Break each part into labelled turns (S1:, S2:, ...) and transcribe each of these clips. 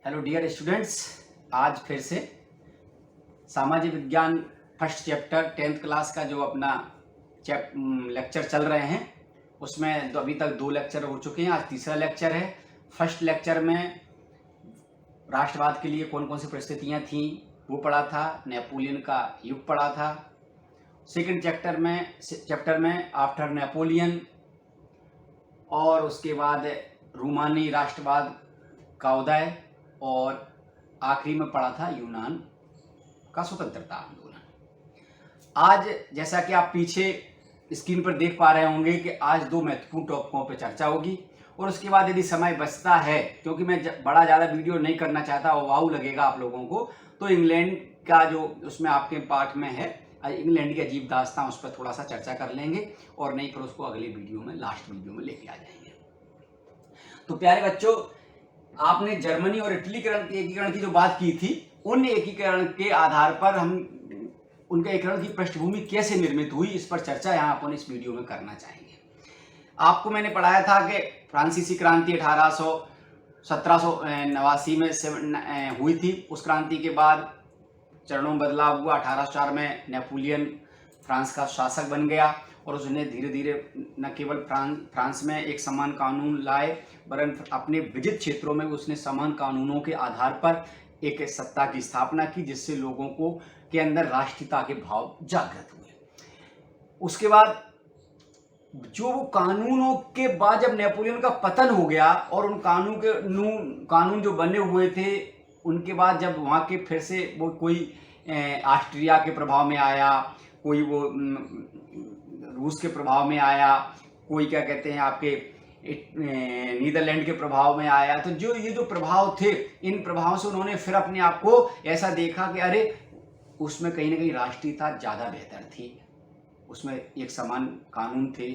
S1: Hello dear students, आज फिर से सामाजिक विज्ञान फर्स्ट चैप्टर 10th क्लास का जो अपना लेक्चर चल रहे हैं उसमें तो अभी तक 2 लेक्चर हो चुके हैं। आज तीसरा लेक्चर है। फर्स्ट लेक्चर में राष्ट्रवाद के लिए कौन कौन सी परिस्थितियां थीं वो पढ़ा था, नेपोलियन का युग पढ़ा था। सेकंड चैप्टर में आफ्टर नेपोलियन और उसके बाद रूमानी राष्ट्रवाद का उदय और आखिरी में पढ़ा था यूनान का स्वतंत्रता आंदोलन। आज जैसा कि आप पीछे स्क्रीन पर देख पा रहे होंगे कि आज 2 महत्वपूर्ण टॉपिकों पर चर्चा होगी और उसके बाद यदि समय बचता है, क्योंकि मैं बड़ा ज़्यादा वीडियो नहीं करना चाहता और वाऊ लगेगा आप लोगों को, तो इंग्लैंड का जो उसमें आपके पार्ट में है इंग्लैंड की अजीब दास्तां, उस पर थोड़ा सा चर्चा कर लेंगे और नहीं फिर उसको अगले वीडियो में लास्ट वीडियो में लेके आ जाएंगे। तो प्यारे बच्चों, आपने जर्मनी और इटली के एकीकरण की जो बात की थी, उन एकीकरण के आधार पर हम उनके एकीकरण की पृष्ठभूमि कैसे निर्मित हुई, इस पर चर्चा यहाँ अपन इस वीडियो में करना चाहेंगे। आपको मैंने पढ़ाया था कि फ्रांसीसी क्रांति 1789 में हुई थी। उस क्रांति के बाद चरणों में बदलाव हुआ। 1804 में नेपोलियन फ्रांस का शासक बन गया और उसने धीरे धीरे न केवल फ्रांस में एक समान कानून लाए, वरन अपने विजित क्षेत्रों में उसने समान कानूनों के आधार पर एक सत्ता की स्थापना की, जिससे लोगों को के अंदर राष्ट्रीयता के भाव जागृत हुए। उसके बाद जो वो कानूनों के बाद जब नेपोलियन का पतन हो गया और उन कानून जो बने हुए थे, उनके बाद जब वहाँ के फिर से वो कोई ऑस्ट्रिया के प्रभाव में आया, कोई वो रूस के प्रभाव में आया, कोई क्या कहते हैं आपके नीदरलैंड के प्रभाव में आया, तो जो ये जो प्रभाव थे, इन प्रभावों से उन्होंने फिर अपने आप को ऐसा देखा कि अरे उसमें कहीं ना कहीं राष्ट्रीयता ज़्यादा बेहतर थी। उसमें एक समान कानून थे,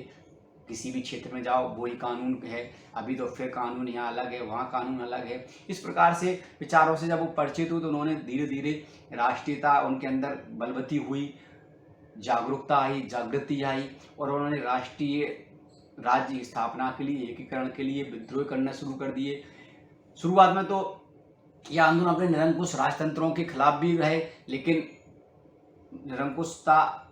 S1: किसी भी क्षेत्र में जाओ वही कानून है। अभी तो फिर कानून यहाँ अलग है, वहाँ कानून अलग है। इस प्रकार से विचारों से जब वो परिचित हुए तो उन्होंने धीरे धीरे राष्ट्रीयता उनके अंदर बलवती हुई, जागरूकता आई, जागृति आई और उन्होंने राष्ट्रीय राज्य स्थापना के लिए, एकीकरण के लिए विद्रोह करना शुरू कर दिए। शुरुआत में तो यह आंदोलन अपने निरंकुश राजतंत्रों के खिलाफ भी रहे, लेकिन निरंकुशता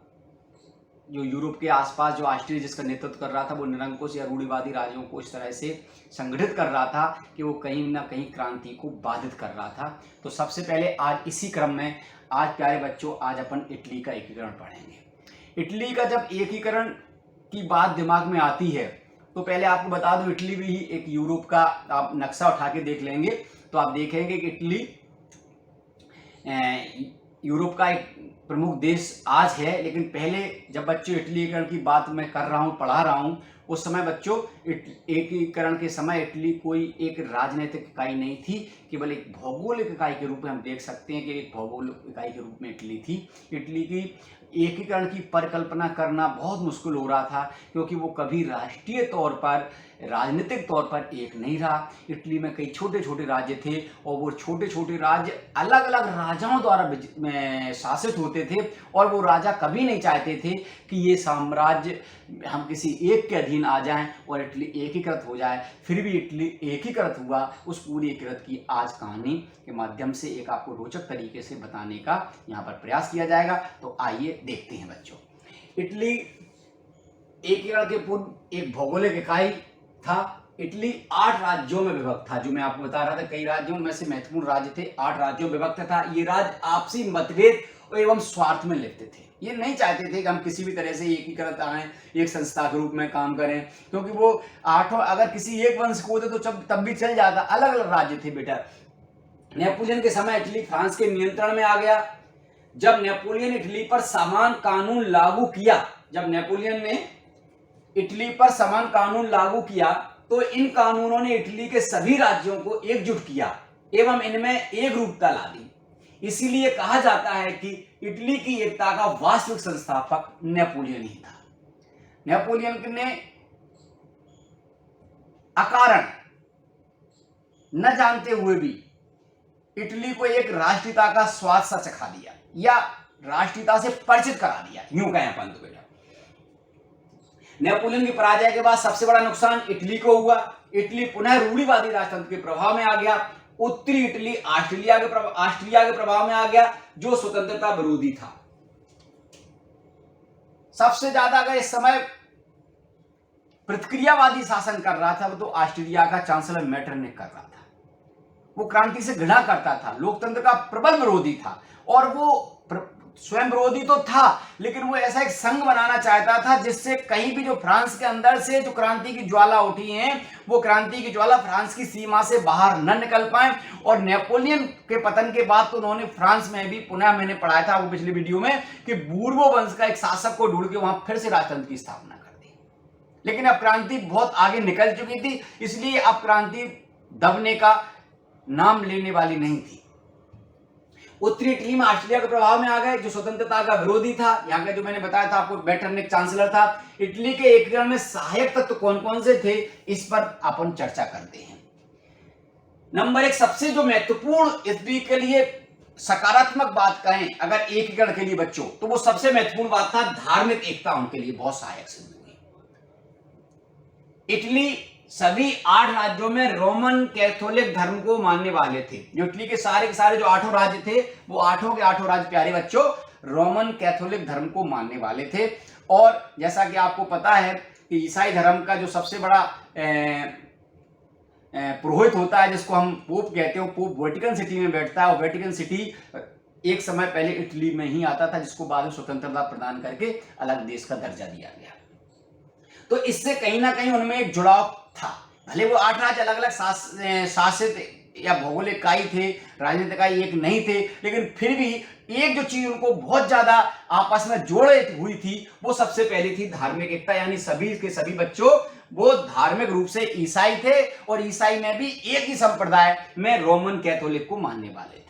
S1: जो यूरोप के आसपास जो ऑस्ट्रिया जिसका नेतृत्व कर रहा था, वो निरंकुश या रूढ़िवादी राज्यों को इस तरह से संगठित कर रहा था कि वो कहीं ना कहीं क्रांति को बाधित कर रहा था। तो सबसे पहले आज इसी क्रम में आज प्यारे बच्चों, आज अपन इटली का एकीकरण पढ़ेंगे। इटली का जब एकीकरण की बात दिमाग में आती है तो पहले आपको बता दूं, इटली भी एक यूरोप का, आप नक्शा उठा के देख लेंगे तो आप देखेंगे कि इटली यूरोप का एक प्रमुख देश आज है। लेकिन पहले जब बच्चों इटलीकरण की बात मैं कर रहा हूँ, पढ़ा रहा हूँ, उस समय बच्चों एकीकरण के समय इटली कोई एक राजनीतिक इकाई नहीं थी, केवल एक भौगोलिक इकाई के रूप में हम देख सकते हैं कि एक भौगोलिक इकाई के रूप में इटली थी। इटली की एकीकरण की परिकल्पना करना बहुत मुश्किल हो रहा था, क्योंकि वो कभी राष्ट्रीय तौर पर, राजनीतिक तौर पर एक नहीं रहा। इटली में कई छोटे छोटे राज्य थे और वो छोटे छोटे राज्य अलग अलग राजाओं द्वारा शासित होते थे और वो राजा कभी नहीं चाहते थे कि ये साम्राज्य हम किसी एक के अधीन आ जाएं और इटली एकीकृत हो जाए। फिर भी इटली एकीकृत हुआ। उस पूरी एकीकृत की आज कहानी के माध्यम से एक आपको रोचक तरीके से बताने का यहाँ पर प्रयास किया जाएगा। तो आइए देखते हैं बच्चों। इटली एकीकरण के पूर्व एक भौगोलिक इकाई था। इटली 8 राज्यों में विभक्त था, जो मैं आपको बता रहा था। कई राज्यों में से महत्वपूर्ण राज्य थे, 8 राज्यों में विभक्त था। ये राज्य आपसी मतभेद एवं स्वार्थ में लिप्त थे। ये नहीं चाहते थे कि हम किसी भी तरह से एकीकृत आए, एक संस्था के रूप में काम करें, क्योंकि वो 8 अगर किसी एक वंश को होते तो तब भी चल जाता। अलग अलग राज्य थे बेटा। नेपोलियन के समय इटली फ्रांस के नियंत्रण में आ गया। जब नेपोलियन इटली पर समान कानून लागू किया, जब नेपोलियन ने इटली पर समान कानून लागू किया तो इन कानूनों ने इटली के सभी राज्यों को एकजुट किया एवं इनमें एक रूपता ला दी। इसीलिए कहा जाता है कि इटली की एकता का वास्तविक संस्थापक नेपोलियन ही था। नेपोलियन ने अकारण न जानते हुए भी इटली को एक राष्ट्रीयता का स्वाद सा चखा दिया या राष्ट्रीयता से परिचित करा दिया, यूं कहें अपन तो बेटा। नेपोलियन की पराजय के बाद सबसे बड़ा नुकसान इटली को हुआ। इटली पुनः रूढ़िवादी राजतंत्र के प्रभाव में आ गया। उत्तरी इटली ऑस्ट्रिया के प्रभाव में आ गया, जो स्वतंत्रता विरोधी था। सबसे ज्यादा अगर इस समय प्रतिक्रियावादी शासन कर रहा था वो तो ऑस्ट्रिया का चांसलर मेटरनिख कर रहा था। वो क्रांति से घृणा करता था, लोकतंत्र का प्रबल विरोधी था, और वो स्वयं विरोधी तो था, लेकिन वो ऐसा एक संघ बनाना चाहता था जिससे कहीं भी जो फ्रांस के अंदर से जो क्रांति की ज्वाला उठी है, वो क्रांति की ज्वाला फ्रांस की सीमा से बाहर न निकल पाए। और नेपोलियन के पतन के बाद तो उन्होंने फ्रांस में भी, पुनः मैंने पढ़ाया था वो पिछली वीडियो में, कि बूर्बो वंश का एक शासक को ढूंढ के वहां फिर से राजतंत्र की स्थापना कर दी। लेकिन अब क्रांति बहुत आगे निकल चुकी थी, इसलिए अब क्रांति दबने का नाम लेने वाली नहीं थी। उत्तरी इटली में ऑस्ट्रिया के प्रभाव में आ गए, जो स्वतंत्रता का विरोधी था। यहाँ का जो मैंने बताया था आपको, मेटरनिख चांसलर था। इटली के एकीकरण में सहायक तत्व कौन कौन से थे, इस पर अपन चर्चा करते हैं। नंबर 1, सबसे जो महत्वपूर्ण इटली के लिए सकारात्मक बात कहें अगर एकीकरण के लिए बच्चों, तो वो सबसे महत्वपूर्ण बात था धार्मिक एकता उनके लिए बहुत सहायक सिद्ध हुई। इटली सभी 8 राज्यों में रोमन कैथोलिक धर्म को मानने वाले थे। जो इटली के सारे जो 8 राज्य थे, वो 8 के 8 राज्य प्यारे बच्चों रोमन कैथोलिक धर्म को मानने वाले थे। और जैसा कि आपको पता है कि ईसाई धर्म का जो सबसे बड़ा पुरोहित होता है, जिसको हम पोप कहते हैं, पोप वेटिकन सिटी में बैठता है। और वेटिकन सिटी एक समय पहले इटली में ही आता था, जिसको बाद में स्वतंत्रता प्रदान करके अलग देश का दर्जा दिया गया। तो इससे कहीं ना कहीं उनमें एक जुड़ाव था। भले वो 8 राज्य अलग अलग शासित या भौगोलिक इकाई थे, राजनीतिक इकाई एक नहीं थे, लेकिन फिर भी एक जो चीज उनको बहुत ज्यादा आपस में जोड़े हुई थी, वो सबसे पहली थी धार्मिक एकता। यानी सभी के सभी बच्चों वो धार्मिक रूप से ईसाई थे, और ईसाई में भी एक ही संप्रदाय में रोमन कैथोलिक को मानने वाले थे।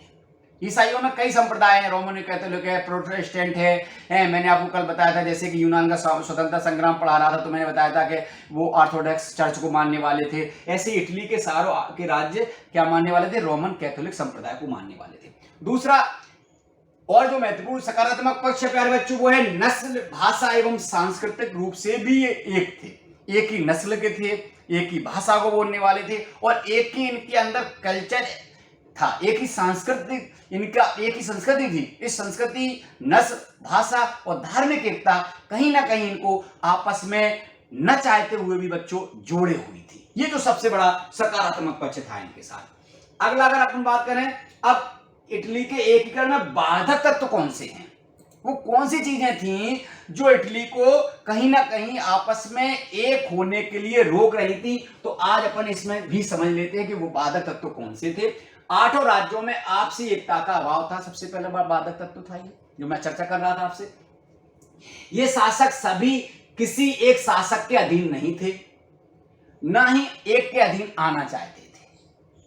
S1: ईसाइयों में कई संप्रदाय हैं, रोमन कैथोलिक है, प्रोटेस्टेंट है। मैंने आपको कल बताया था, जैसे कि यूनान का स्वतंत्रता संग्राम पढ़ा रहा था, तो मैंने बताया था कि वो ऑर्थोडॉक्स चर्च को मानने वाले थे। ऐसे इटली के सारों के राज्य क्या मानने वाले थे, रोमन कैथोलिक संप्रदाय को मानने वाले थे। दूसरा और जो महत्वपूर्ण सकारात्मक पक्ष है प्यारे बच्चों, वो है नस्ल, भाषा एवं सांस्कृतिक रूप से भी ये एक थे। एक ही नस्ल के थे, एक ही भाषा को बोलने वाले थे, और एक ही इनके अंदर कल्चर था, एक ही सांस्कृतिक इनका एक ही संस्कृति थी। इस संस्कृति, नस्ल, भाषा और धार्मिक एकता कहीं ना कहीं इनको आपस में न चाहते हुए भी बच्चों जोड़े हुई थी। ये जो सबसे बड़ा सकारात्मक पक्ष था इनके साथ। अगला अगर अपन बात करें, अब इटली के एकीकरण में बाधक तत्व कौन से हैं, वो कौन सी चीजें थी जो इटली को कहीं ना कहीं आपस में एक होने के लिए रोक रही थी। तो आज अपन इसमें भी समझ लेते हैं कि वो बाधक तत्व कौन से थे। 8 राज्यों में आपसी एकता का अभाव था, सबसे पहला बाधक तत्व था ये, जो मैं चर्चा कर रहा था आपसे। ये शासक सभी किसी एक शासक के अधीन नहीं थे, ना ही एक के अधीन आना चाहते थे।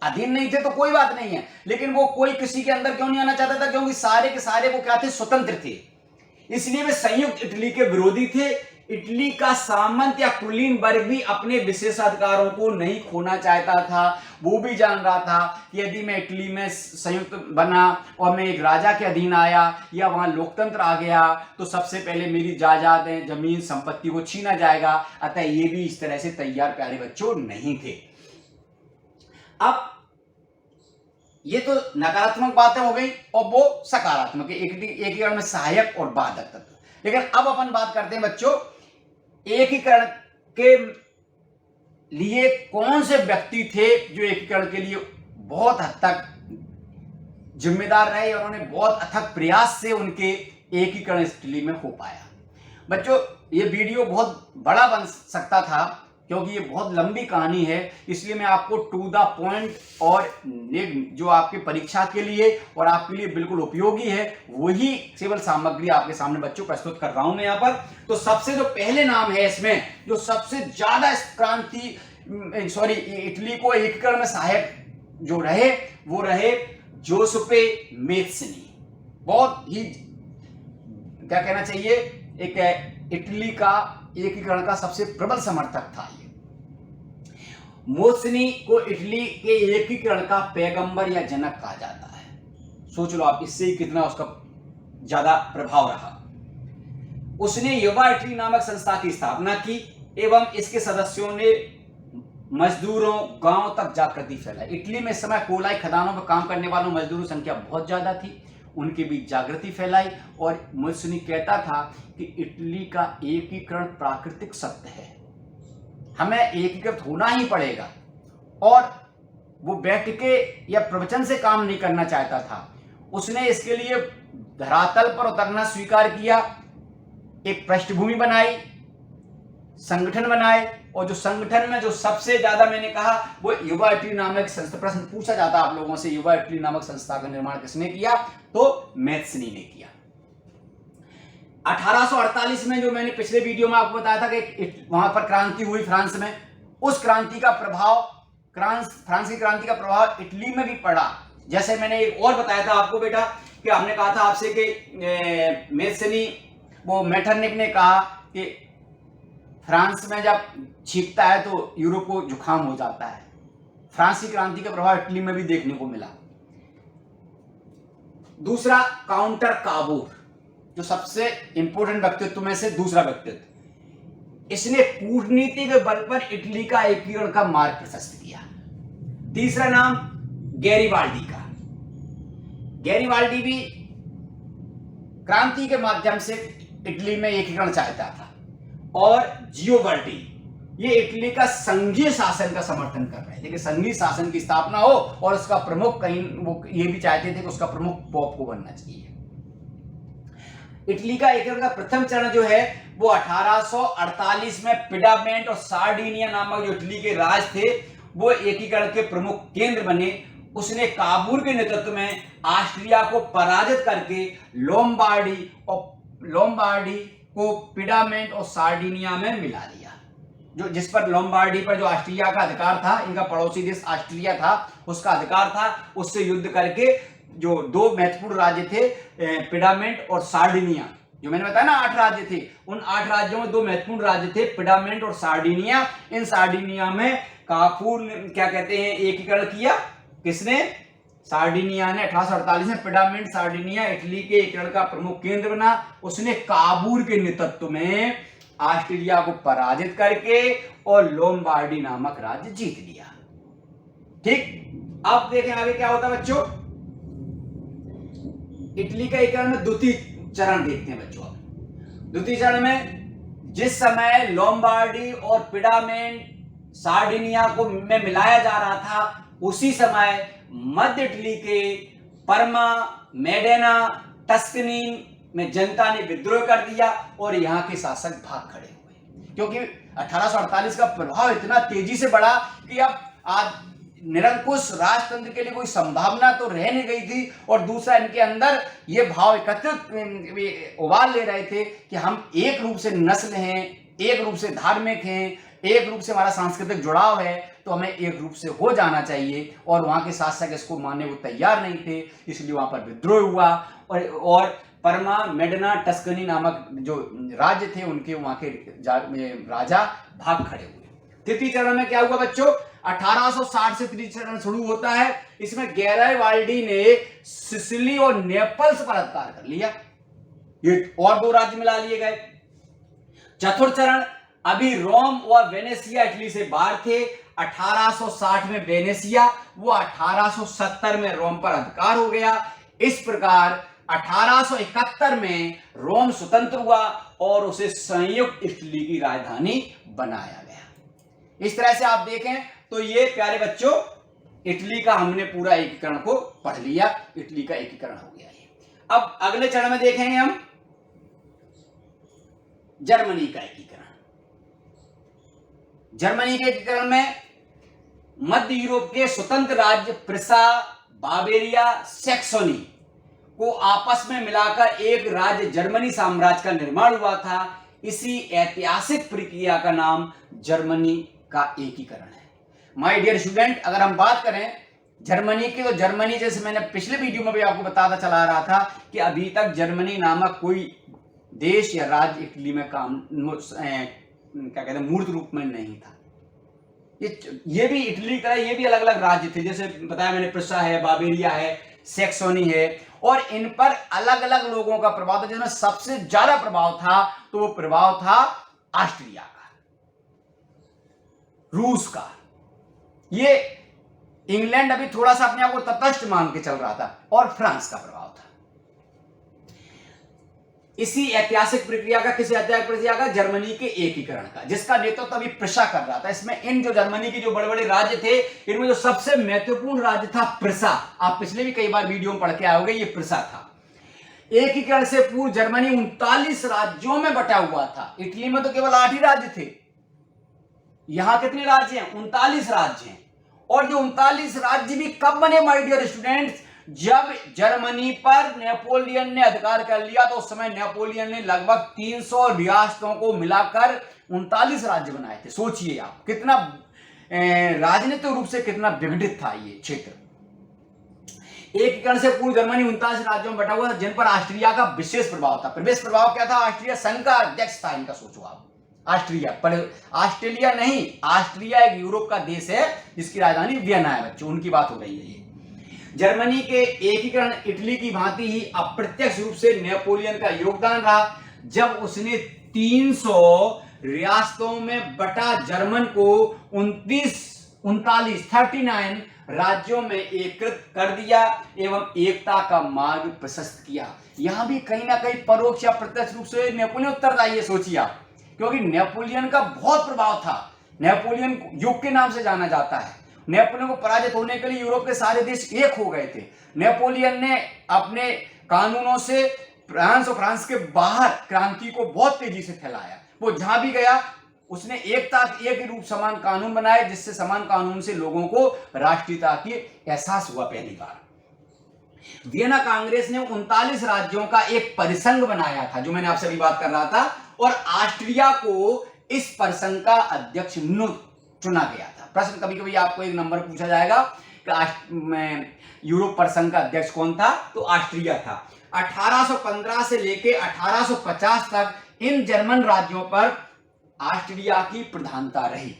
S1: अधीन नहीं थे तो कोई बात नहीं है, लेकिन वो कोई किसी के अंदर क्यों नहीं आना चाहता था, क्योंकि सारे के सारे वो क्या थे, स्वतंत्र थे। इसलिए वे संयुक्त इटली के विरोधी थे। इटली का सामंत या कुलीन वर्ग भी अपने विशेषाधिकारों को नहीं खोना चाहता था। वो भी जान रहा था कि यदि मैं इटली में संयुक्त बना और मैं एक राजा के अधीन आया या वहां लोकतंत्र आ गया, तो सबसे पहले मेरी जायदादें, जमीन, संपत्ति को छीना जाएगा। अतः ये भी इस तरह से तैयार प्यारे बच्चों नहीं थे। अब ये तो नकारात्मक बातें हो गई, और वो सकारात्मक, एकीकरण में सहायक और बाधक तत्व। लेकिन अब अपन बात करते हैं बच्चों, एकीकरण के लिए कौन से व्यक्ति थे जो एकीकरण के लिए बहुत हद तक जिम्मेदार रहे, और उन्होंने बहुत अथक प्रयास से उनके एकीकरण इटली में हो पाया। बच्चों ये वीडियो बहुत बड़ा बन सकता था, क्योंकि ये बहुत लंबी कहानी है, इसलिए मैं आपको टू द पॉइंट और जो आपके परीक्षा के लिए और आपके लिए बिल्कुल उपयोगी है वही केवल सामग्री आपके सामने बच्चों प्रस्तुत कर रहा हूं मैं यहाँ पर। तो सबसे जो पहले नाम है इसमें, जो सबसे ज्यादा इटली को एकीकरण में सहायक जो रहे, वो रहे जोसेफे मेज़्ज़नी। बहुत ही क्या कहना चाहिए, एक इटली का एकीकरण का सबसे प्रबल समर्थक था। ये मेज़्ज़नी को इटली के एकीकरण का पैगंबर या जनक कहा जाता है। सोच लो आप, इससे कितना उसका ज्यादा प्रभाव रहा। उसने युवा इटली नामक संस्था की स्थापना की, एवं इसके सदस्यों ने मजदूरों गांव तक जागृति फैलाई। इटली में इस समय कोलाई खदानों में काम करने वालों मजदूरों की संख्या बहुत ज्यादा थी, उनके बीच जागृति फैलाई। और मुसोलिनी कहता था कि इटली का एकीकरण प्राकृतिक सत्य है, हमें एकीकृत होना ही पड़ेगा। और वो बैठ के या प्रवचन से काम नहीं करना चाहता था, उसने इसके लिए धरातल पर उतरना स्वीकार किया, एक पृष्ठभूमि बनाई, संगठन बनाए। और जो संगठन में जो सबसे ज्यादा मैंने कहा वो युवा इटली नामक संस्था, प्रश्न पूछा जाता आप लोगों से, युवा इटली नामक संस्था का निर्माण किसने किया, तो मैत्सनी ने किया। 1848 में जो मैंने पिछले वीडियो में आपको बताया था कि वहां पर क्रांति हुई फ्रांस में, उस क्रांति का प्रभाव, फ्रांस की क्रांति का प्रभाव इटली में भी पड़ा। जैसे मैंने एक और बताया था आपको बेटा कि हमने कहा था आपसे कि मैत्सनी, वो मेटरनिक ने कहा कि फ्रांस में जब छींकता है तो यूरोप को जुकाम हो जाता है। फ्रांस की क्रांति का प्रभाव इटली में भी देखने को मिला। दूसरा, काउंटर काबूर, जो सबसे इंपॉर्टेंट व्यक्तित्व में से दूसरा व्यक्तित्व, इसने कूटनीति के बल पर इटली का एकीकरण का मार्ग प्रशस्त किया। तीसरा नाम गैरिबाल्डी का। गैरिबाल्डी भी क्रांति के माध्यम से इटली में एकीकरण चाहता था। और जियोवर्डी, ये इटली का संघीय शासन का समर्थन कर रहे थे कि संघीय शासन की स्थापना हो, और उसका प्रमुख कहीं वो ये भी चाहते थे कि उसका प्रमुख पोप को बनना चाहिए। इटली का एकीकरण का प्रथम चरण जो है वो 1848 में पिडामेंट और सार्डिनिया नामक जो इटली के राज थे वो एकीकरण के प्रमुख केंद्र बने। उसने काबूल के नेतृत्व में ऑस्ट्रिया को पराजित करके लोम्बार्डी को पिडामेंट और सार्डिनिया में मिला दिया। जो जिस पर लोम्बार्डी पर जो ऑस्ट्रिया का अधिकार था, इनका पड़ोसी देश ऑस्ट्रिया था, उसका अधिकार था, उससे युद्ध करके जो दो महत्वपूर्ण राज्य थे पिडामेंट और सार्डिनिया, जो मैंने बताया ना 8 राज्य थे, उन 8 राज्यों में 2 महत्वपूर्ण राज्य थे पिडामेंट और सार्डिनिया। इन सार्डिनिया में काबूल क्या कहते हैं एकीकरण किया। किसने? सार्डिनिया ने। 1848 में पिडामेंट सार्डिनिया इटली के एकीकरण का प्रमुख केंद्र बना। उसने काबूल के नेतृत्व में ऑस्ट्रिया को पराजित करके और लोम्बार्डी नामक राज्य जीत लिया। ठीक, अब देखें आगे क्या होता है बच्चों। इटली का एकीकरण में द्वितीय चरण देखते हैं बच्चों। द्वितीय चरण में जिस समय लोम्बार्डी और पिडामेंट सार्डिनिया को में मिलाया जा रहा था, उसी समय मध्य इटली के परमा, मेडेना, टस्कनी में जनता ने विद्रोह कर दिया और यहां के शासक भाग खड़े हुए, क्योंकि 1848 का प्रभाव इतना तेजी से बढ़ा कि अब आज निरंकुश राजतंत्र के लिए कोई संभावना तो रह नहीं गई थी। और दूसरा, इनके अंदर ये भाव एकत्रित उबाल ले रहे थे कि हम एक रूप से नस्ल हैं, एक रूप से धार्मिक हैं, एक रूप से हमारा सांस्कृतिक जुड़ाव है, तो हमें एक रूप से हो जाना चाहिए। और वहां के शासक इसको मानने को तैयार नहीं थे, इसलिए वहां पर विद्रोह हुआ और परमा, मेडना, टस्कनी नामक जो राज्य थे उनके वहां के राजा भाग खड़े हुए। तृतीय चरण में क्या हुआ बच्चों? 1860 से तृतीय चरण शुरू होता है। इसमें गैरिबाल्डी ने सिसिली और नेपल्स पर अधिकार कर लिया, ये और 2 राज्य मिला लिए गए। चतुर्थ चरण, अभी रोम और वेनेसिया इटली से बाहर थे। 1860 में वेनेसिया, वो 1870 में रोम पर अधिकार हो गया। इस प्रकार 1871 में रोम स्वतंत्र हुआ और उसे संयुक्त इटली की राजधानी बनाया गया। इस तरह से आप देखें तो ये प्यारे बच्चों इटली का हमने पूरा एकीकरण को पढ़ लिया, इटली का एकीकरण हो गया ये। अब अगले चरण में देखेंगे हम जर्मनी का एकीकरण। जर्मनी के एकीकरण में मध्य यूरोप के स्वतंत्र राज्य प्रिसा, बावेरिया, सैक्सोनी को आपस में मिलाकर एक राज्य जर्मनी साम्राज्य का निर्माण हुआ था। इसी ऐतिहासिक प्रक्रिया का नाम जर्मनी का एकीकरण है। माय डियर स्टूडेंट, अगर हम बात करें जर्मनी की, तो जर्मनी जैसे मैंने पिछले वीडियो में भी आपको बताता चला रहा था कि अभी तक जर्मनी नामक कोई देश या राज्य इटली में काम क्या कहते हैं मूर्त रूप में नहीं था। ये भी इटली का, ये भी अलग अलग राज्य थे, जैसे बताया मैंने प्रिसा है, बावेरिया है, सैक्सोनी है, और इन पर अलग अलग लोगों का प्रभाव था। जिसमें सबसे ज्यादा प्रभाव था तो वो प्रभाव था ऑस्ट्रिया का, रूस का, ये इंग्लैंड अभी थोड़ा सा अपने आप को तटस्थ मान के चल रहा था, और फ्रांस का प्रभाव था। इसी ऐतिहासिक प्रक्रिया का, किसी ऐतिहासिक प्रक्रिया का, जर्मनी के एकीकरण का, जिसका नेतृत्व अभी प्रिसा कर रहा था। इसमें इन जो जर्मनी के जो बड़े बड़े राज्य थे, इनमें जो सबसे महत्वपूर्ण राज्य था प्रिसा। आप पिछले भी कई बार वीडियो में पढ़ के आओगे, ये प्रिसा था। एकीकरण से पूर्व जर्मनी 39 राज्यों में बटा हुआ था। इटली में तो केवल 8 ही राज्य थे, यहां कितने राज्य हैं? 39 राज्य हैं। और जो 39 राज्य भी कब बने माय डियर स्टूडेंट्स? जब जर्मनी पर नेपोलियन ने अधिकार कर लिया, तो उस समय नेपोलियन ने लगभग 300 रियासतों को मिलाकर 39 राज्य बनाए थे। सोचिए आप कितना राजनीतिक रूप से कितना विघटित था ये क्षेत्र। एकीकरण से पूर्व जर्मनी 39 राज्यों में बटा हुआ था, जिन पर ऑस्ट्रिया का विशेष प्रभाव था। प्रवेश प्रभाव क्या था? ऑस्ट्रिया संघ का अध्यक्ष था। इनका सोचो आप, ऑस्ट्रिया, पर ऑस्ट्रेलिया नहीं, ऑस्ट्रिया एक यूरोप का देश है जिसकी राजधानी वियना है। बच्चों, उनकी बात हो रही है। ये जर्मनी के एकीकरण इटली की भांति ही अप्रत्यक्ष रूप से नेपोलियन का योगदान रहा, जब उसने 300 रियासतों में बटा जर्मन को 39 राज्यों में एकीकृत कर दिया एवं एकता का मार्ग प्रशस्त किया। यहां भी कहीं ना कहीं परोक्ष या प्रत्यक्ष रूप से नेपोलियन उत्तरदायी है। सोचिए आप, क्योंकि नेपोलियन का बहुत प्रभाव था। नेपोलियन युग के नाम से जाना जाता है। नेपोलियन को पराजित होने के लिए यूरोप के सारे देश एक हो गए थे। नेपोलियन ने अपने कानूनों से फ्रांस और फ्रांस के बाहर क्रांति को बहुत तेजी से फैलाया। वो जहां भी गया उसने एक रूप समान कानून बनाए, जिससे समान कानून से लोगों को राष्ट्रीयता की एहसास हुआ। पहली बार वियना कांग्रेस ने 39 राज्यों का एक परिसंघ बनाया था, जो मैंने आपसे अभी बात कर रहा था, और ऑस्ट्रिया को इस परिसंघ का अध्यक्ष चुना गया था। प्रश्न कभी कभी आपको एक नंबर पूछा जाएगा कि यूरोप परिसंघ का अध्यक्ष कौन था, तो ऑस्ट्रिया था। 1815 से लेकर 1850 तक इन जर्मन राज्यों पर ऑस्ट्रिया की प्रधानता रही।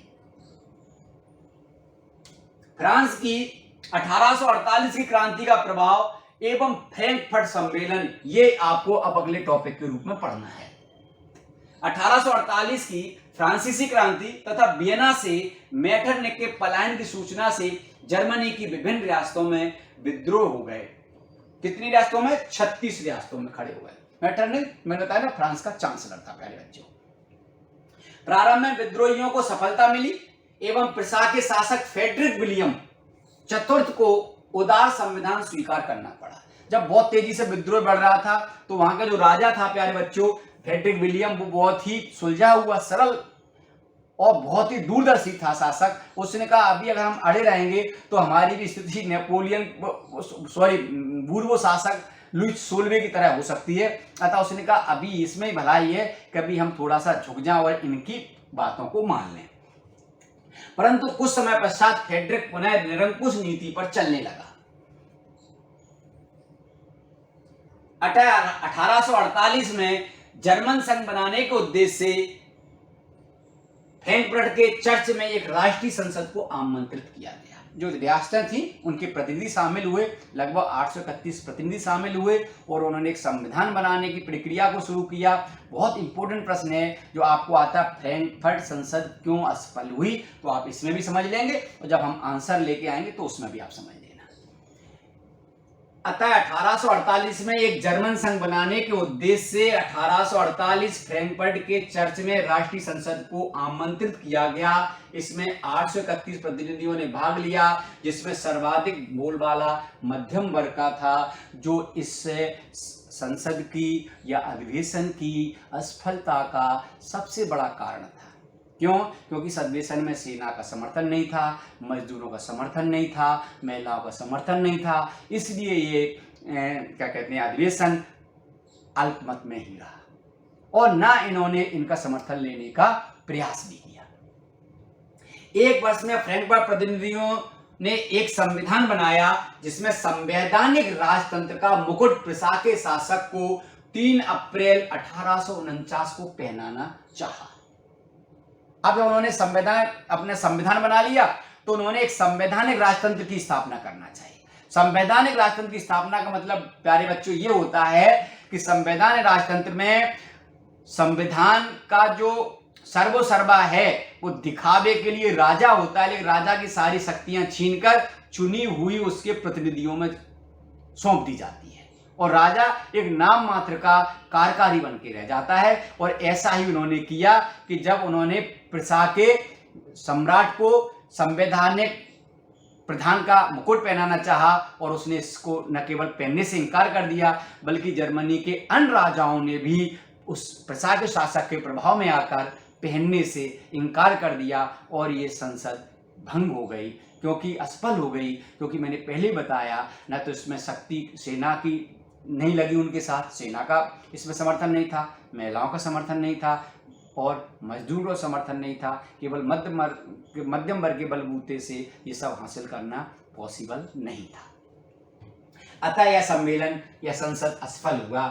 S1: फ्रांस की 1848 की क्रांति का प्रभाव एवं फ्रैंकफर्ट सम्मेलन, ये आपको अब अगले टॉपिक के रूप में पढ़ना है। 1848 की फ्रांसीसी क्रांति तथा वियना से मेटरनिख के पलायन की सूचना से जर्मनी की विभिन्न रियासतों में विद्रोह हो गए। कितनी रियासतों में? 36 रियासतों में खड़े हो गए। मेटरनिख, मैंने बताया ना, फ्रांस का चांसलर था पहले बच्चों। प्रारंभ में विद्रोहियों को सफलता मिली एवं प्रिसा के शासक फ्रेडरिक विलियम चतुर्थ को उदार संविधान स्वीकार करना पड़ा। जब बहुत तेजी से विद्रोह बढ़ रहा था, तो वहां का जो राजा था प्यारे बच्चों, फ्रेडरिक विलियम, वो बहुत ही सुलझा हुआ, सरल और बहुत ही दूरदर्शी था शासक। उसने कहा अभी अगर हम अड़े रहेंगे तो हमारी भी स्थिति पूर्व शासक लुई 16वें की तरह हो सकती है। अतः उसने कहा अभी इसमें भलाई है कि अभी हम थोड़ा सा झुक जाएं और इनकी बातों को मान लें। परंतु कुछ समय पश्चात फ्रेडरिक पुनः निरंकुश नीति पर चलने लगा। 1848 में जर्मन संघ बनाने के उद्देश्य से फ्रैंकफर्ट के चर्च में एक राष्ट्रीय संसद को आमंत्रित किया गया। जो रियासतें थी उनके प्रतिनिधि शामिल हुए, लगभग 831 प्रतिनिधि शामिल हुए, और उन्होंने एक संविधान बनाने की प्रक्रिया को शुरू किया। बहुत इंपॉर्टेंट प्रश्न है जो आपको आता है, फ्रैंकफर्ट संसद क्यों असफल हुई, तो आप इसमें भी समझ लेंगे, और जब हम आंसर लेके आएंगे तो उसमें भी आप समझ लेना। अतः 1848 में एक जर्मन संघ बनाने के उद्देश्य से 1848 फ्रैंकफर्ट के चर्च में राष्ट्रीय संसद को आमंत्रित किया गया। इसमें 831 प्रतिनिधियों ने भाग लिया, जिसमें सर्वाधिक बोलबाला मध्यम वर्ग का था, जो इससे संसद की या अधिवेशन की असफलता का सबसे बड़ा कारण था। क्यों? क्योंकि इस अधिवेशन में सेना का समर्थन नहीं था, मजदूरों का समर्थन नहीं था, महिलाओं का समर्थन नहीं था, इसलिए ये क्या कहते हैं, अधिवेशन अल्पमत में ही रहा, और ना इन्होंने इनका समर्थन लेने का प्रयास भी किया। एक वर्ष में फ्रैंकफर्ट प्रतिनिधियों ने एक संविधान बनाया, जिसमें संवैधानिक राजतंत्र का मुकुट प्रिसा के शासक को 3 अप्रैल 1849 को पहनाना चाहा। अब उन्होंने अपने संविधान बना लिया, तो उन्होंने एक संवैधानिक राजतंत्र की स्थापना करना चाहिए। संवैधानिक राजतंत्र की स्थापना का मतलब प्यारे बच्चों ये होता है कि संवैधानिक राजतंत्र में संविधान का जो सर्वोसर्वा है, वो दिखावे के लिए राजा होता है, लेकिन राजा की सारी शक्तियां छीनकर चुनी हुई उसके प्रतिनिधियों में सौंप दी जाती है और राजा एक नाम मात्र का कार्यकारी बन के रह जाता है। और ऐसा ही उन्होंने किया कि जब उन्होंने प्रसा के सम्राट को संवैधानिक प्रधान का मुकुट पहनाना चाहा और उसने इसको न केवल पहनने से इनकार कर दिया, बल्कि जर्मनी के अन्य राजाओं ने भी उस प्रसा के शासक के प्रभाव में आकर पहनने से इनकार कर दिया और ये संसद भंग हो गई, क्योंकि असफल हो गई। क्योंकि मैंने पहले बताया, न तो इसमें शक्ति सेना की नहीं लगी, उनके साथ सेना का इसमें समर्थन नहीं था, महिलाओं का समर्थन नहीं था और मजदूरों का समर्थन नहीं था। केवल मध्यम वर्ग के बलबूते से ये सब हासिल करना पॉसिबल नहीं था। अतः यह सम्मेलन, यह संसद असफल हुआ।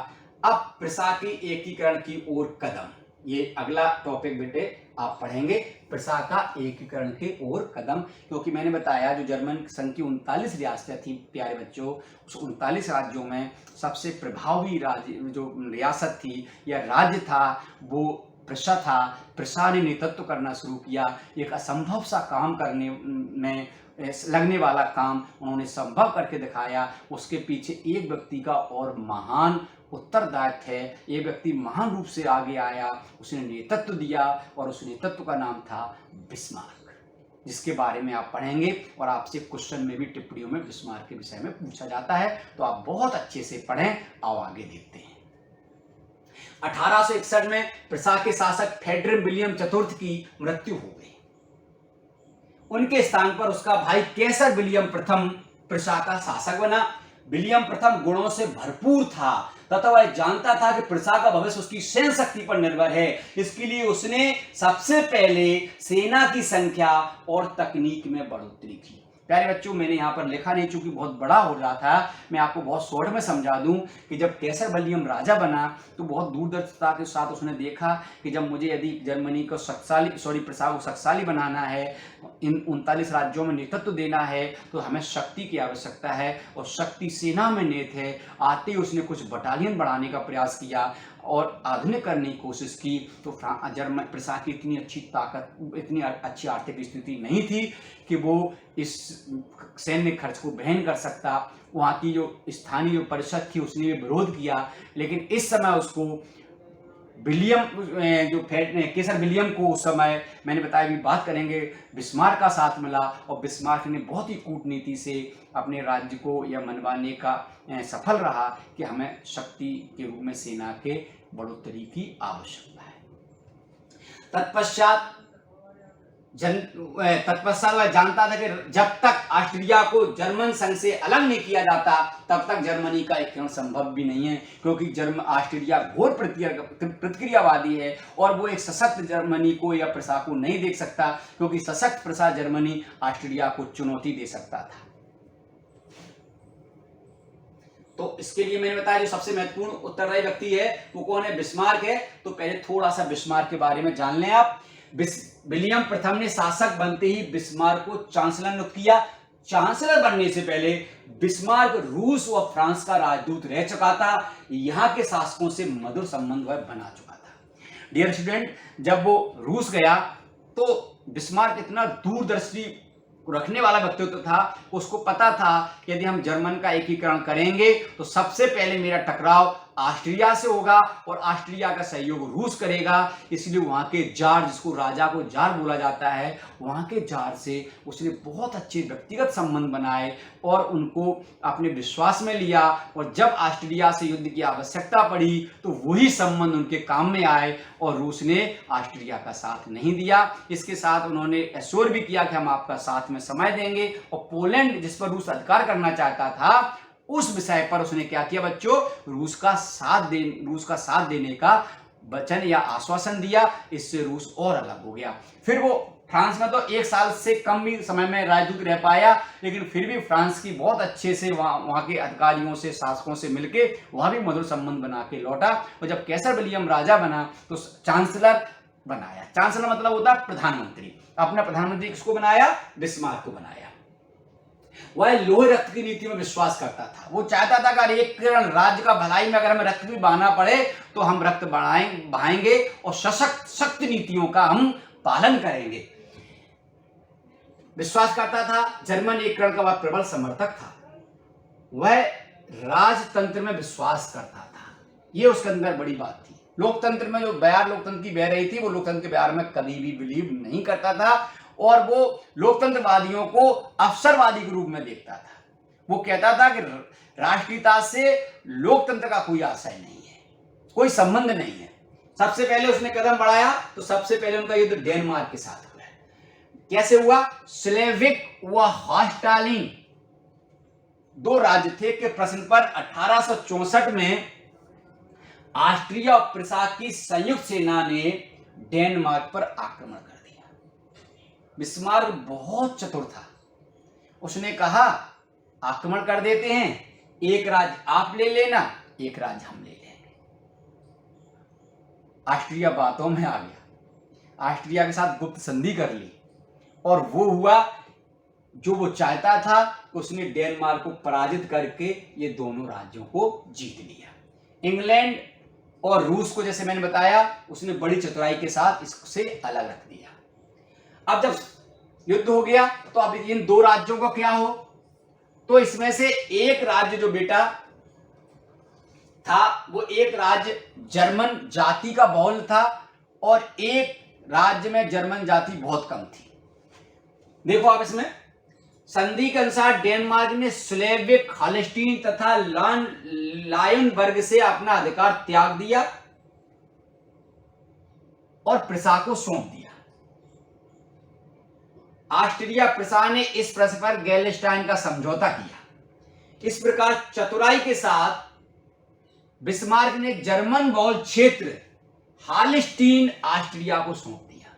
S1: अब प्रसा के एकीकरण की ओर कदम, ये अगला टॉपिक बेटे आप पढ़ेंगे, प्रसा का एकीकरण की ओर कदम। क्योंकि मैंने बताया जो जर्मन संघ की 39 रियासतें थी प्यारे बच्चों, उस 39 राज्यों में सबसे प्रभावी राज्य जो रियासत थी या राज्य था वो प्रसा था। प्रसा ने नेतृत्व करना शुरू किया, एक असंभव सा काम करने में लगने वाला काम उन्होंने संभव करके दिखाया। उसके पीछे एक व्यक्ति का और महान उत्तरदायित्व है, ये व्यक्ति महान रूप से आगे आया, उसने नेतृत्व दिया और उस नेतृत्व का नाम था बिस्मार्क, जिसके बारे में आप पढ़ेंगे और आपसे क्वेश्चन में भी टिप्पणियों में बिस्मार्क के विषय में पूछा जाता है। तो आप बहुत अच्छे से पढ़ें। आओ आगे देखते हैं। 1861 में प्रसा के शासक फेडरिक विलियम चतुर्थ की मृत्यु हो गई। उनके स्थान पर उसका भाई कैसर विलियम प्रथम प्रसा का शासक बना। विलियम प्रथम गुणों से भरपूर था तथा वह जानता था कि प्रसा का भविष्य उसकी सैन्य शक्ति पर निर्भर है। इसके लिए उसने सबसे पहले सेना की संख्या और तकनीक में बढ़ोतरी की। प्यारे बच्चों, मैंने यहाँ पर लिखा नहीं चूंकि बहुत बड़ा हो रहा था, मैं आपको बहुत शॉर्ट में समझा दूं कि जब कैसर विलियम राजा बना तो बहुत दूरदर्शिता के साथ उसने देखा कि जब मुझे यदि जर्मनी को प्रसा को शक्तिशाली बनाना है, इन 39 राज्यों में नेतृत्व देना है, तो हमें शक्ति की आवश्यकता है और शक्ति सेना में निहित है। आते ही उसने कुछ बटालियन बढ़ाने का प्रयास किया और आधुनिक करने की कोशिश की। तो प्रसा की इतनी अच्छी ताकत, इतनी अच्छी आर्थिक स्थिति नहीं थी कि वो इस सैन्य खर्च को वहन कर सकता। वहाँ की जो स्थानीय जो परिषद थी उसने भी विरोध किया, लेकिन इस समय उसको विलियम जो कैसर विलियम को उस समय मैंने बताया भी बात करेंगे, बिस्मार्क का साथ मिला और बिस्मार्क ने बहुत ही कूटनीति से अपने राज्य को यह मनवाने का सफल रहा कि हमें शक्ति के रूप में सेना के बढ़ोतरी की आवश्यकता है। तत्पश्चात वह जानता था कि जब तक ऑस्ट्रिया को जर्मन संघ से अलग नहीं किया जाता तब तक जर्मनी का एकीकरण संभव भी नहीं है, क्योंकि ऑस्ट्रिया घोर प्रतिक्रियावादी है और वो एक सशक्त जर्मनी को या प्रसा को नहीं देख सकता, क्योंकि सशक्त प्रसा जर्मनी ऑस्ट्रिया को चुनौती दे सकता था। तो इसके लिए मैंने बताया जो सबसे महत्वपूर्ण उत्तरदायी व्यक्ति है वो कौन है, बिस्मार्क है। तो पहले थोड़ा सा बिस्मार्क के बारे में जान लें आप। विलियम प्रथम ने शासक बनते ही बिस्मार्क को चांसलर नियुक्त किया। चांसलर बनने से पहले बिस्मार्क रूस व फ्रांस का राजदूत रह चुका था। यहाँ के शासकों से मधुर संबंध वह बना चुका था। डियर स्टूडेंट, जब वो रूस गया तो बिस्मार्क इतना दूरदर्शी रखने वाला व्यक्तित्व था, उसको पता था कि यदि हम जर्मन का एकीकरण करेंगे तो सबसे पहले मेरा टकराव ऑस्ट्रिया से होगा और ऑस्ट्रिया का सहयोग रूस करेगा। इसलिए वहाँ के जार, जिसको राजा को जार बोला जाता है, वहाँ के जार से उसने बहुत अच्छे व्यक्तिगत संबंध बनाए और उनको अपने विश्वास में लिया। और जब ऑस्ट्रिया से युद्ध की आवश्यकता पड़ी तो वही संबंध उनके काम में आए और रूस ने ऑस्ट्रिया का साथ नहीं दिया। इसके साथ उन्होंने एश्योर भी किया कि हम आपका साथ में समय देंगे। और पोलैंड, जिस पर रूस अधिकार करना चाहता था, उस विषय पर उसने क्या किया बच्चों, रूस का साथ देने का वचन या आश्वासन दिया। इससे रूस और अलग हो गया। फिर वो फ्रांस में तो 1 साल से कम भी समय में राजदूत रह पाया, लेकिन फिर भी फ्रांस की बहुत अच्छे से वहाँ के अधिकारियों से, शासकों से मिलके वहाँ भी मधुर संबंध बना के लौटा। और जब कैसर विलियम राजा बना तो चांसलर बनाया। चांसलर मतलब होता है प्रधानमंत्री। अपना प्रधानमंत्री किसको बनाया, बिस्मार्क को बनाया। वह लोहे रक्त की नीति में विश्वास करता था। वो चाहता था कि अगर एक राज्य का भलाई में अगर हमें रक्त भी बहाना पड़े तो हम रक्त बहाएंगे और सशक्त नीतियों का हम पालन करेंगे। विश्वास करता था। जर्मन एकीकरण का वह प्रबल समर्थक था। वह राजतंत्र में विश्वास करता था। ये उसके अंदर बड़ी बात थी। लोकतंत्र में जो बयार लोकतंत्र की बह रही थी, वो लोकतंत्र के बयार में कभी भी बिलीव नहीं करता था और वो लोकतंत्रवादियों को अवसरवादी के रूप में देखता था। वो कहता था कि राष्ट्रीयता से लोकतंत्र का कोई आशय नहीं है, कोई संबंध नहीं है। सबसे पहले उसने कदम बढ़ाया तो सबसे पहले उनका युद्ध डेनमार्क के साथ हुआ। कैसे हुआ? स्लेविक व हॉस्टालिन दो राज्य थे के प्रश्न पर 1864 में ऑस्ट्रिया और प्रुसिया की संयुक्त सेना ने डेनमार्क पर आक्रमण कर दिया। बिस्मार्क बहुत चतुर था। उसने कहा आक्रमण कर देते हैं, एक राज्य आप ले लेना, एक राज्य हम ले लेंगे। ऑस्ट्रिया बातों में आ गया। ऑस्ट्रिया के साथ गुप्त संधि कर ली और वो हुआ जो वो चाहता था। उसने डेनमार्क को पराजित करके ये दोनों राज्यों को जीत लिया। इंग्लैंड और रूस को जैसे मैंने बताया उसने बड़ी चतुराई के साथ इससे अलग रख दिया। अब जब युद्ध हो गया तो अब इन दो राज्यों का क्या हो? तो इसमें से एक राज्य जो बेटा था वो एक राज्य जर्मन जाति का बहुल था और एक राज्य में जर्मन जाति बहुत कम थी। देखो आप इसमें संधि के अनुसार डेनमार्क ने स्लेविक, हॉलस्टीन तथा लायनबर्ग से अपना अधिकार त्याग दिया और प्रुसिया को सौंप दिया। ऑस्ट्रिया प्रुसिया ने इस प्रश्न पर गैलेस्टाइन का समझौता किया। इस प्रकार चतुराई के साथ बिस्मार्क ने जर्मन बहुल क्षेत्र हॉलस्टीन ऑस्ट्रिया को सौंप दिया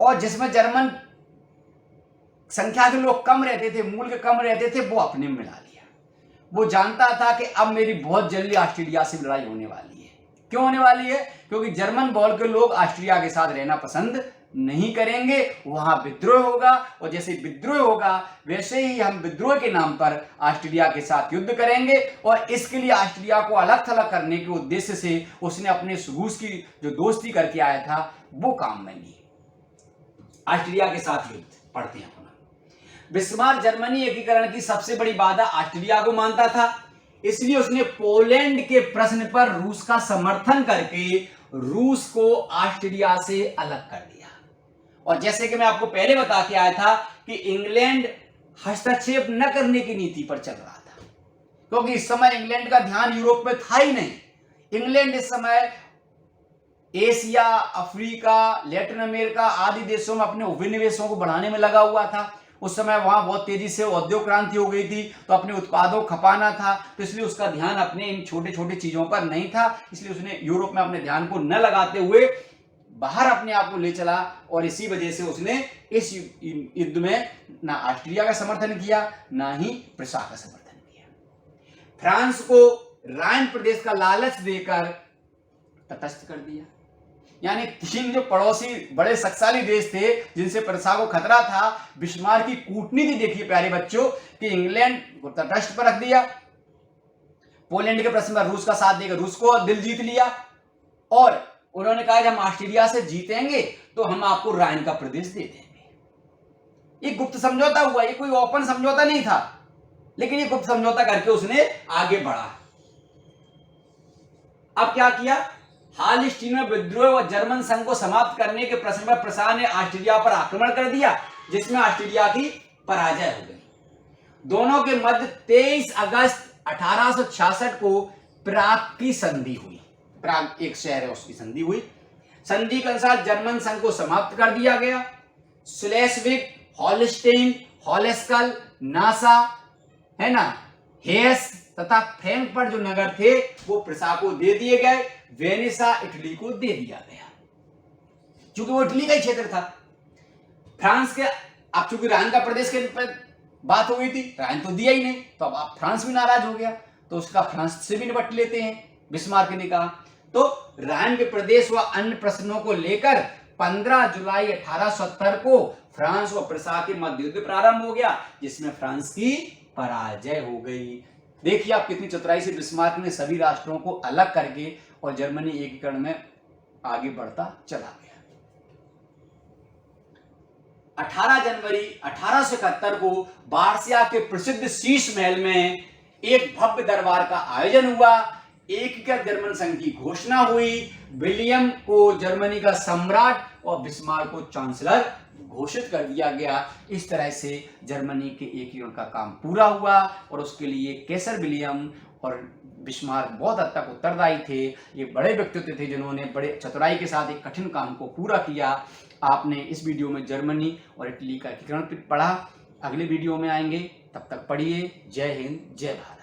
S1: और जिसमें जर्मन संख्या के लोग कम रहते थे, मूल के कम रहते थे, वो अपने में मिला लिया। वो जानता था कि अब मेरी बहुत जल्दी ऑस्ट्रेलिया से लड़ाई होने वाली है। क्यों होने वाली है? क्योंकि जर्मन बहुल के लोग ऑस्ट्रिया के साथ रहना पसंद नहीं करेंगे, वहां विद्रोह होगा और जैसे विद्रोह होगा वैसे ही हम विद्रोह के नाम पर ऑस्ट्रेलिया के साथ युद्ध करेंगे और इसके लिए ऑस्ट्रेलिया को अलग थलग करने के उद्देश्य से उसने अपने रूस की जो दोस्ती करके आया था वो काम में ली। ऑस्ट्रेलिया के साथ युद्ध पढ़ते हैं। बिस्मार्क जर्मनी एकीकरण की सबसे बड़ी बाधा ऑस्ट्रिया को मानता था, इसलिए उसने पोलैंड के प्रश्न पर रूस का समर्थन करके रूस को ऑस्ट्रिया से अलग कर दिया। और जैसे कि मैं आपको पहले बता के आया था कि इंग्लैंड हस्तक्षेप न करने की नीति पर चल रहा था, क्योंकि इस समय इंग्लैंड का ध्यान यूरोप में था ही नहीं। इंग्लैंड इस समय एशिया, अफ्रीका, लैटिन अमेरिका आदि देशों में अपने उपनिवेशों को बढ़ाने में लगा हुआ था। उस समय वहां बहुत तेजी से औद्योगिक क्रांति हो गई थी, तो अपने उत्पादों खपाना था, तो इसलिए उसका ध्यान अपने इन छोटे छोटे चीजों पर नहीं था। इसलिए उसने यूरोप में अपने ध्यान को न लगाते हुए बाहर अपने आप को ले चला और इसी वजह से उसने इस युद्ध में ना ऑस्ट्रिया का समर्थन किया ना ही प्रुसिया का समर्थन किया। फ्रांस को राइन प्रदेश का लालच देकर तटस्थ कर दिया। यानी तीन जो पड़ोसी बड़े शक्तिशाली देश थे जिनसे प्रुसिया को खतरा था, बिस्मार्क की कूटनीति देखिए प्यारे बच्चों कि इंग्लैंड को तटस्थ पर रख दिया, पोलैंड के प्रश्न पर रूस का साथ देकर रूस को दिल जीत लिया और उन्होंने कहा कि हम ऑस्ट्रेलिया से जीतेंगे तो हम आपको राइन का प्रदेश दे देंगे। ये गुप्त समझौता हुआ, ये कोई ओपन समझौता नहीं था, लेकिन ये गुप्त समझौता करके उसने आगे बढ़ा। अब क्या किया? हॉलस्टीन में विद्रोह व जर्मन संघ को समाप्त करने के प्रश्न पर प्रुसिया ने ऑस्ट्रेलिया पर आक्रमण कर दिया, जिसमें ऑस्ट्रेलिया की पराजय हो गई। दोनों के मध्य 23 अगस्त 1866 को प्राग की संधि हुई। प्राग एक शहर है, उसकी संधि हुई। संधि के अनुसार जर्मन संघ को समाप्त कर दिया गया। स्लेस्विक, हॉलस्टीन, हॉलेस्कल, नासा है ना, हेस तथा फ्रैंकफर्ट जो नगर थे वो प्रुसिया को दे दिए गए। वेनिसा इटली को दे दिया गया, क्योंकि वो इटली का ही क्षेत्र था। फ्रांस के अब चूंकि राइन का प्रदेश के बात हो गई थी, राइन तो दिया ही नहीं, तो अब फ्रांस भी नाराज हो गया, तो उसका फ्रांस से भी निपट लेते हैं, बिस्मार्क ने कहा। तो राइन के प्रदेश व अन्य प्रश्नों को लेकर 15 जुलाई 1870 को फ्रांस और प्रसा के मध्य युद्ध प्रारंभ हो गया, जिसमें फ्रांस की पराजय हो गई। देखिए आप कितनी चतुराई से बिस्मार्क ने सभी राष्ट्रों को अलग करके और जर्मनी एकीकरण में आगे बढ़ता चला गया। 18 जनवरी 1871 को वार्सिया के प्रसिद्ध शीश महल में एक भव्य दरबार का आयोजन हुआ। एकीकृत जर्मन संघ की घोषणा हुई। विलियम को जर्मनी का सम्राट और बिस्मार्क को चांसलर घोषित कर दिया गया। इस तरह से जर्मनी के एकीकरण का काम पूरा हुआ और उसके लिए कैसर विलियम और बिस्मार्क बहुत हद तक उत्तरदायी थे। ये बड़े व्यक्तित्व थे जिन्होंने बड़े चतुराई के साथ एक कठिन काम को पूरा किया। आपने इस वीडियो में जर्मनी और इटली का एकीकरण पढ़ा। अगले वीडियो में आएंगे, तब तक पढ़िए। जय हिंद, जय भारत।